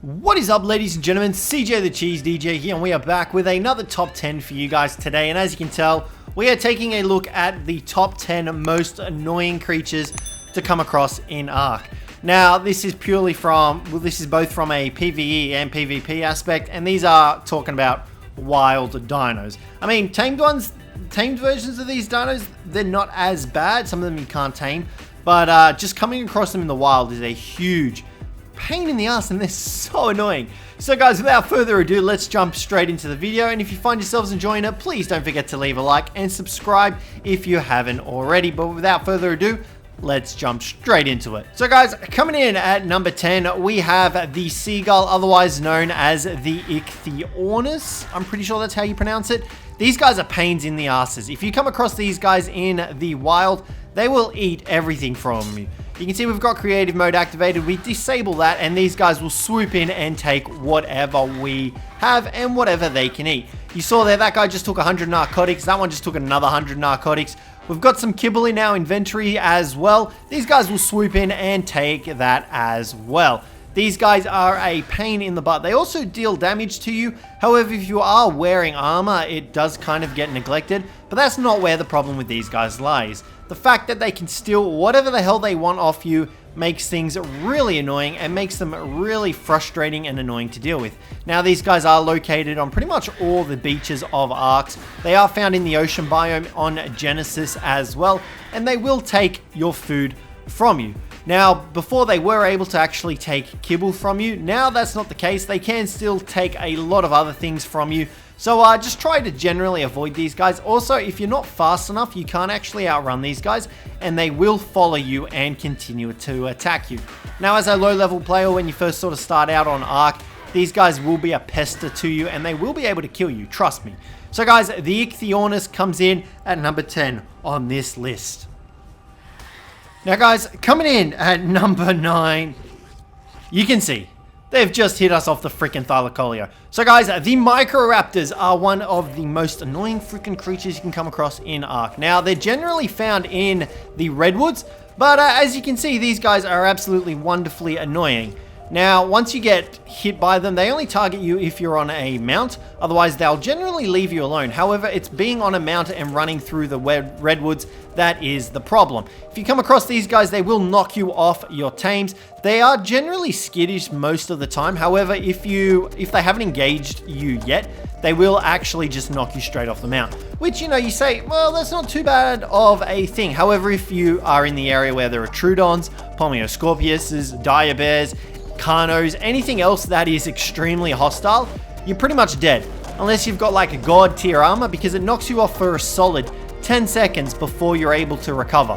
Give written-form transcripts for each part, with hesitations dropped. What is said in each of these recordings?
What is up, ladies and gentlemen? Cjthecheesedj here, and we are back with another top 10 for you guys today. And as you can tell, we are taking a look at the top 10 most annoying creatures to come across in Ark. Now, this is purely from, well, this is both from a PvE and PvP aspect, and these are talking about wild dinos. I mean, tamed versions of these dinos, they're not as bad. Some of them you can't tame, but just coming across them in the wild is a huge pain in the ass, and they're so annoying. So guys, without further ado, let's jump straight into the video. And if you find yourselves enjoying it, please don't forget to leave a like and subscribe if you haven't already. But without further ado, let's jump straight into it. So guys, coming in at number 10, we have the seagull, otherwise known as the Ichthyornis. I'm pretty sure that's how you pronounce it. These guys are pains in the asses. If you come across these guys in the wild, they will eat everything from you. You can see we've got creative mode activated. We disable that and these guys will swoop in and take whatever we have and whatever they can eat. You saw there, that guy just took 100 narcotics. That one just took another 100 narcotics. We've got some kibble in our inventory as well. These guys will swoop in and take that as well. These guys are a pain in the butt. They also deal damage to you. However, if you are wearing armor, it does kind of get neglected. But that's not where the problem with these guys lies. The fact that they can steal whatever the hell they want off you makes things really annoying and makes them really frustrating and annoying to deal with. Now, these guys are located on pretty much all the beaches of Arks. They are found in the ocean biome on Genesis as well, and they will take your food from you. Now, before they were able to actually take kibble from you, now that's not the case. They can still take a lot of other things from you. So just try to generally avoid these guys. Also, if you're not fast enough, you can't actually outrun these guys, and they will follow you and continue to attack you. Now, as a low-level player, when you first sort of start out on Ark, these guys will be a pester to you, and they will be able to kill you, trust me. So guys, the Ichthyornis comes in at number 10 on this list. Now guys, coming in at number 9, you can see they've just hit us off the freaking Thylacoleo. So guys, the Microraptors are one of the most annoying freaking creatures you can come across in Ark. Now, they're generally found in the redwoods, but as you can see, these guys are absolutely wonderfully annoying. Now, once you get hit by them, they only target you if you're on a mount. Otherwise, they'll generally leave you alone. However, it's being on a mount and running through the redwoods that is the problem. If you come across these guys, they will knock you off your tames. They are generally skittish most of the time. However, if they haven't engaged you yet, they will actually just knock you straight off the mount. Which, you know, you say, well, that's not too bad of a thing. However, if you are in the area where there are Troodons, Pommioscorpiuses, dire bears, Carnos, anything else that is extremely hostile, you're pretty much dead. Unless you've got like a god tier armor, because it knocks you off for a solid 10 seconds before you're able to recover.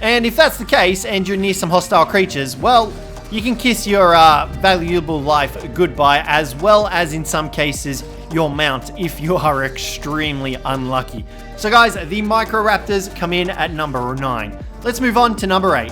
And if that's the case and you're near some hostile creatures, well, you can kiss your valuable life goodbye, as well as in some cases your mount if you are extremely unlucky. So guys, the Microraptors come in at number 9. Let's move on to number 8.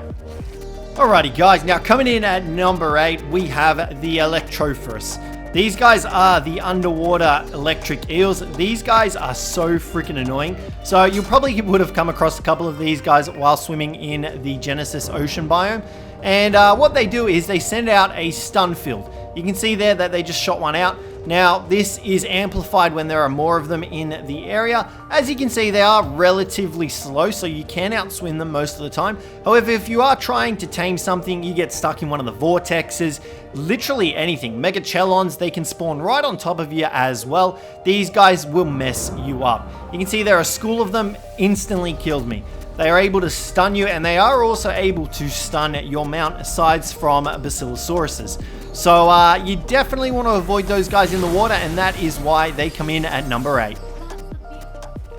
Alrighty guys, now coming in at number 8, we have the Electrophorus. These guys are the underwater electric eels. These guys are so freaking annoying. So you probably would have come across a couple of these guys while swimming in the Genesis ocean biome. And what they do is they send out a stun field. You can see there that they just shot one out. Now, this is amplified when there are more of them in the area. As you can see, they are relatively slow, so you can outswim them most of the time. However, if you are trying to tame something, you get stuck in one of the vortexes, literally anything. Megachelons, they can spawn right on top of you as well. These guys will mess you up. You can see there are a school of them, instantly killed me. They are able to stun you, and they are also able to stun your mount, aside from Basilosauruses. So you definitely want to avoid those guys in the water, and that is why they come in at number 8.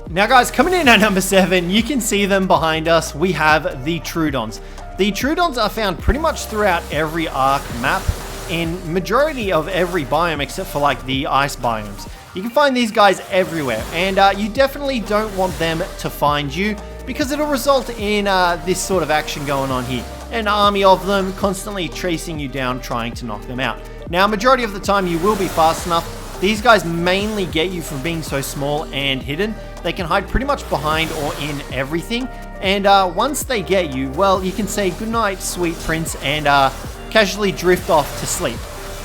Now guys, coming in at number 7, you can see them behind us. We have the Troodons. The Troodons are found pretty much throughout every Ark map, in majority of every biome except for like the ice biomes. You can find these guys everywhere, and you definitely don't want them to find you, because it'll result in this sort of action going on here. An army of them constantly chasing you down, trying to knock them out. Now, majority of the time you will be fast enough. These guys mainly get you from being so small and hidden. They can hide pretty much behind or in everything. And once they get you, well, you can say goodnight, sweet prince, and casually drift off to sleep.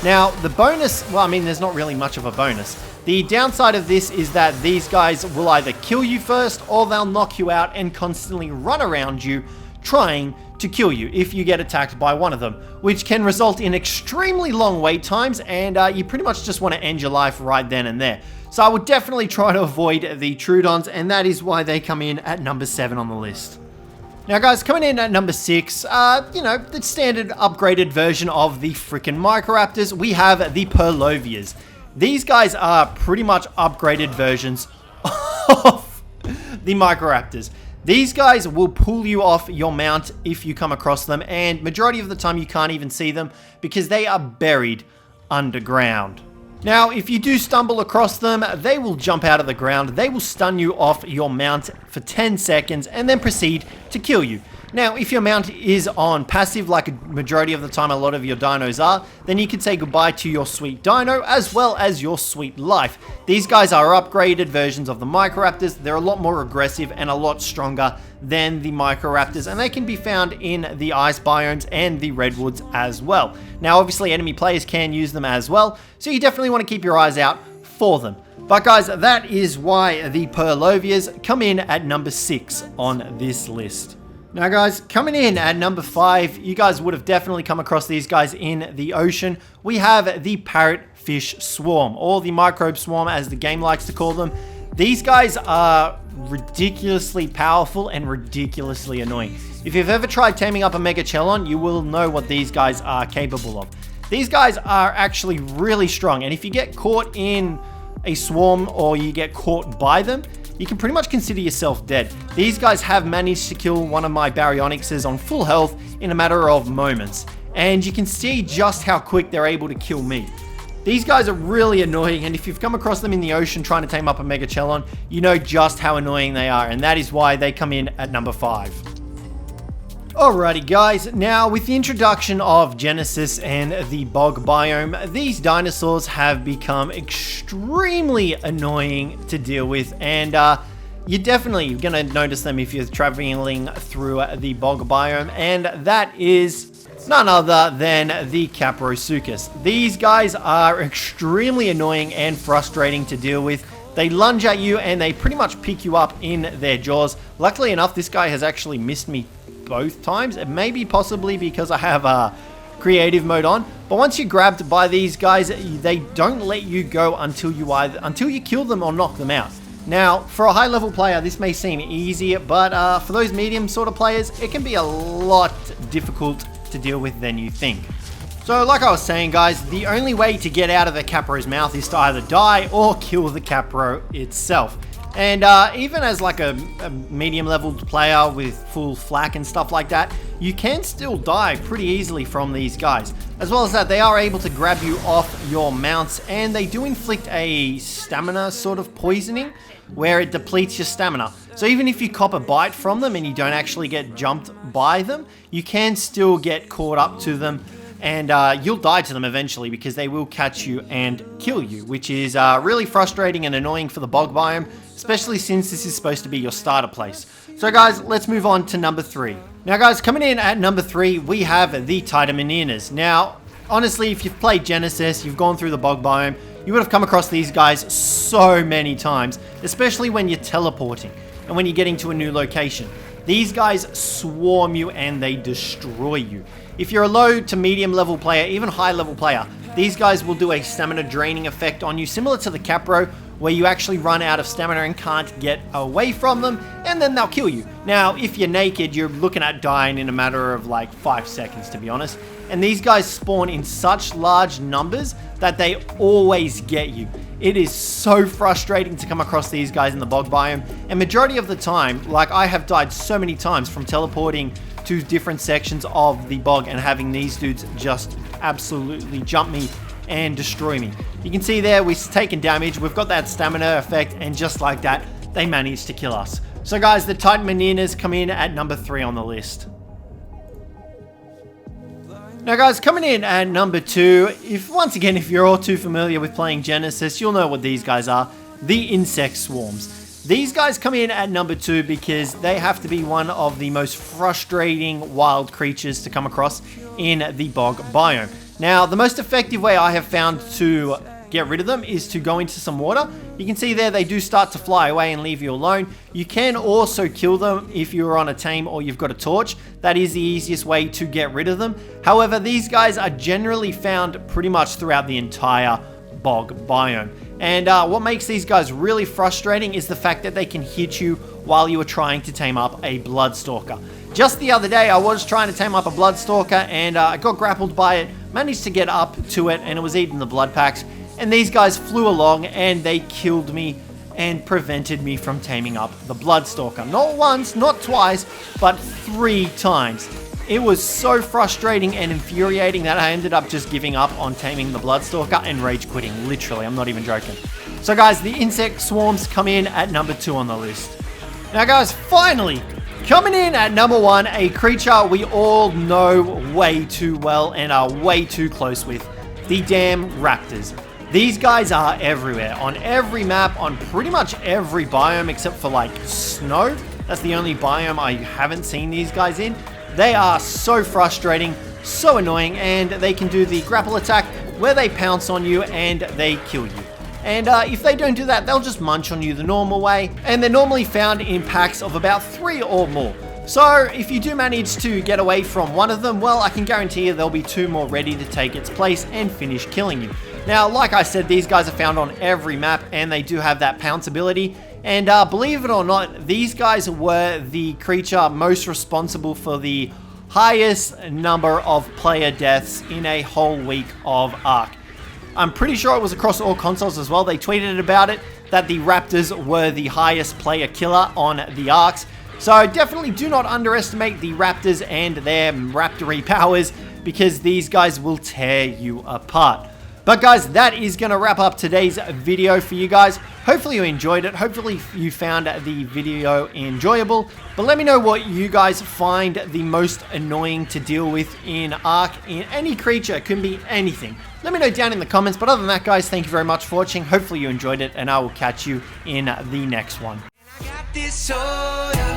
Now, the bonus, well, I mean, there's not really much of a bonus. The downside of this is that these guys will either kill you first or they'll knock you out and constantly run around you trying to kill you if you get attacked by one of them, which can result in extremely long wait times, and you pretty much just want to end your life right then and there. So I would definitely try to avoid the Troodons, and that is why they come in at number 7 on the list. Now guys, coming in at number 6, you know, the standard upgraded version of the freaking Microraptors, we have the Purlovias. These guys are pretty much upgraded versions of the Microraptors. These guys will pull you off your mount if you come across them, and majority of the time you can't even see them because they are buried underground. Now, if you do stumble across them, they will jump out of the ground, they will stun you off your mount for 10 seconds and then proceed to kill you. Now, if your mount is on passive, like a majority of the time a lot of your dinos are, then you can say goodbye to your sweet dino as well as your sweet life. These guys are upgraded versions of the Microraptors. They're a lot more aggressive and a lot stronger than the Microraptors, and they can be found in the ice biomes and the redwoods as well. Now, obviously enemy players can use them as well, so you definitely want to keep your eyes out for them. But guys, that is why the Purlovias come in at number 6 on this list. Now guys, coming in at number 5, you guys would have definitely come across these guys in the ocean. We have the Parrotfish Swarm, or the Microbe Swarm as the game likes to call them. These guys are ridiculously powerful and ridiculously annoying. If you've ever tried taming up a Megachelon, you will know what these guys are capable of. These guys are actually really strong, and if you get caught in a swarm or you get caught by them, you can pretty much consider yourself dead. These guys have managed to kill one of my Baryonyxes on full health in a matter of moments, and you can see just how quick they're able to kill me. These guys are really annoying, and if you've come across them in the ocean trying to tame up a Megachelon, you know just how annoying they are, and that is why they come in at number 5. Alrighty guys, now with the introduction of Genesis and the bog biome, these dinosaurs have become extremely annoying to deal with, and you're definitely going to notice them if you're traveling through the bog biome, and that is none other than the Kaprosuchus. These guys are extremely annoying and frustrating to deal with. They lunge at you and they pretty much pick you up in their jaws. Luckily enough, this guy has actually missed me both times. It may be possibly because I have creative mode on, but once you're grabbed by these guys, they don't let you go until you kill them or knock them out. Now, for a high level player, this may seem easy, but for those medium sort of players, it can be a lot difficult to deal with than you think. So like I was saying guys, the only way to get out of the Capro's mouth is to either die or kill the Kapro itself. And even as like a medium leveled player with full flak and stuff like that, you can still die pretty easily from these guys. As well as that, they are able to grab you off your mounts, and they do inflict a stamina sort of poisoning where it depletes your stamina. So even if you cop a bite from them and you don't actually get jumped by them, you can still get caught up to them, and you'll die to them eventually because they will catch you and kill you, which is really frustrating and annoying for the bog biome, especially since this is supposed to be your starter place. So guys, let's move on to number 3. Now guys, coming in at number 3, we have the Titaminines. Now, honestly, if you've played Genesis, you've gone through the bog biome, you would have come across these guys so many times, especially when you're teleporting and when you're getting to a new location. These guys swarm you and they destroy you. If you're a low to medium level player, even high level player, these guys will do a stamina draining effect on you, similar to the Kapro, where you actually run out of stamina and can't get away from them, and then they'll kill you. Now, if you're naked, you're looking at dying in a matter of like 5 seconds, to be honest. And these guys spawn in such large numbers that they always get you. It is so frustrating to come across these guys in the bog biome, and majority of the time, like I have died so many times from teleporting to different sections of the bog and having these dudes just absolutely jump me and destroy me. You can see there we've taken damage, we've got that stamina effect, and just like that, they managed to kill us. So guys, the Titaminines come in at number 3 on the list. Now guys, coming in at number 2, if you're all too familiar with playing Genesis, you'll know what these guys are, the insect swarms. These guys come in at number 2 because they have to be one of the most frustrating wild creatures to come across in the bog biome. Now, the most effective way I have found to get rid of them is to go into some water. You can see there they do start to fly away and leave you alone. You can also kill them if you're on a tame or you've got a torch. That is the easiest way to get rid of them. However, these guys are generally found pretty much throughout the entire bog biome. And what makes these guys really frustrating is the fact that they can hit you while you are trying to tame up a Bloodstalker. Just the other day, I was trying to tame up a Bloodstalker and I got grappled by it, managed to get up to it, and it was eating the blood packs. And these guys flew along and they killed me and prevented me from taming up the Bloodstalker. Not once, not twice, but 3 times. It was so frustrating and infuriating that I ended up just giving up on taming the Bloodstalker and rage quitting, literally, I'm not even joking. So guys, the insect swarms come in at number 2 on the list. Now guys, finally, coming in at number 1, a creature we all know way too well and are way too close with, the damn raptors. These guys are everywhere, on every map, on pretty much every biome except for like snow. That's the only biome I haven't seen these guys in. They are so frustrating, so annoying, and they can do the grapple attack where they pounce on you and they kill you. And if they don't do that, they'll just munch on you the normal way, and they're normally found in packs of about 3 or more. So if you do manage to get away from one of them, well, I can guarantee you there'll be 2 more ready to take its place and finish killing you. Now, like I said, these guys are found on every map and they do have that pounce ability. And believe it or not, these guys were the creature most responsible for the highest number of player deaths in a whole week of Ark. I'm pretty sure it was across all consoles as well. They tweeted about it, that the Raptors were the highest player killer on the Arks. So definitely do not underestimate the Raptors and their raptory powers, because these guys will tear you apart. But guys, that is going to wrap up today's video for you guys. Hopefully you enjoyed it. Hopefully you found the video enjoyable. But let me know what you guys find the most annoying to deal with in Ark, in any creature. It can be anything. Let me know down in the comments. But other than that, guys, thank you very much for watching. Hopefully you enjoyed it, and I will catch you in the next one. I got this soda.